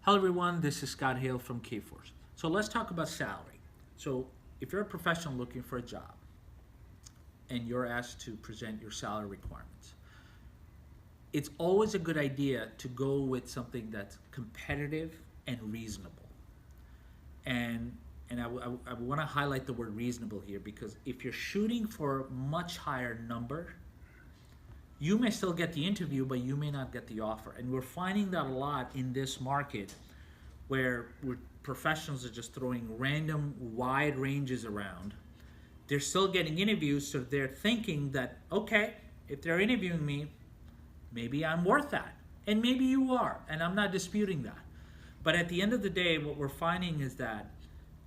Hello everyone, this is Scott Hale from Kforce. So let's talk about salary. So if you're a professional looking for a job and you're asked to present your salary requirements, it's always a good idea to go with something that's competitive and reasonable. And I want to highlight the word reasonable here because if you're shooting for a much higher number, you may still get the interview, but you may not get the offer. And we're finding that a lot in this market where professionals are just throwing random wide ranges around. They're still getting interviews, so they're thinking that, okay, if they're interviewing me, maybe I'm worth that. And maybe you are, and I'm not disputing that. But at the end of the day, what we're finding is that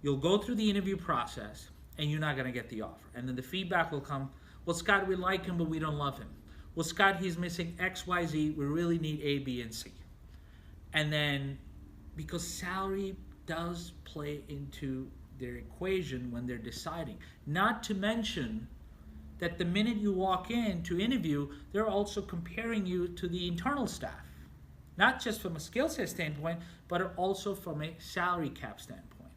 you'll go through the interview process and you're not gonna get the offer. And then the feedback will come, well, Scott, we like him, but we don't love him. Well, Scott, he's missing X, Y, Z. We really need A, B, and C. And then, because salary does play into their equation when they're deciding. Not to mention that the minute you walk in to interview, they're also comparing you to the internal staff. Not just from a skill set standpoint, but also from a salary cap standpoint.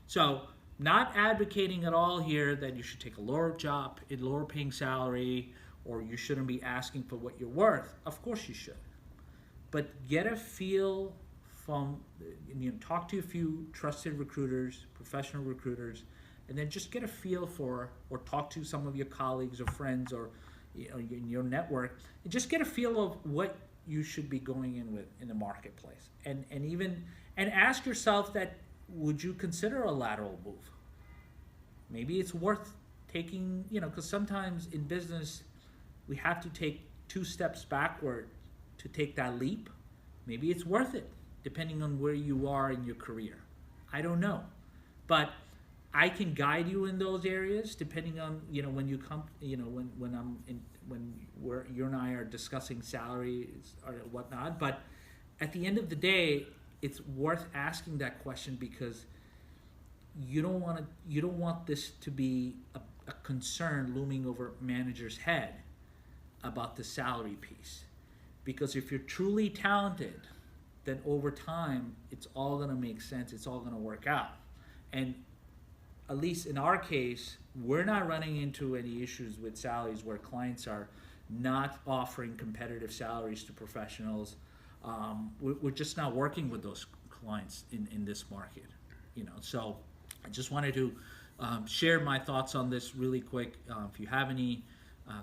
So, not advocating at all here that you should take a lower job, a lower paying salary, or you shouldn't be asking for what you're worth. Of course you should. But get a feel from, talk to a few trusted recruiters, professional recruiters, and then just get a feel for, or talk to some of your colleagues or friends or in your network, and just get a feel of what you should be going in with in the marketplace. And ask yourself that, would you consider a lateral move? Maybe it's worth taking, because sometimes in business, we have to take 2 steps backward to take that leap. Maybe it's worth it, depending on where you are in your career. I don't know. But I can guide you in those areas, depending on, when you come, when you and I are discussing salaries or whatnot. But at the end of the day, it's worth asking that question because you don't want this to be a concern looming over manager's head about the salary piece. Because if you're truly talented, then over time, it's all gonna make sense, it's all gonna work out. And at least in our case, we're not running into any issues with salaries where clients are not offering competitive salaries to professionals. We're just not working with those clients in this market. So I just wanted to share my thoughts on this really quick. If you have any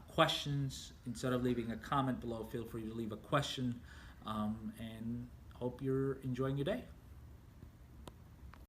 questions, instead of leaving a comment below, feel free to leave a question, and hope you're enjoying your day.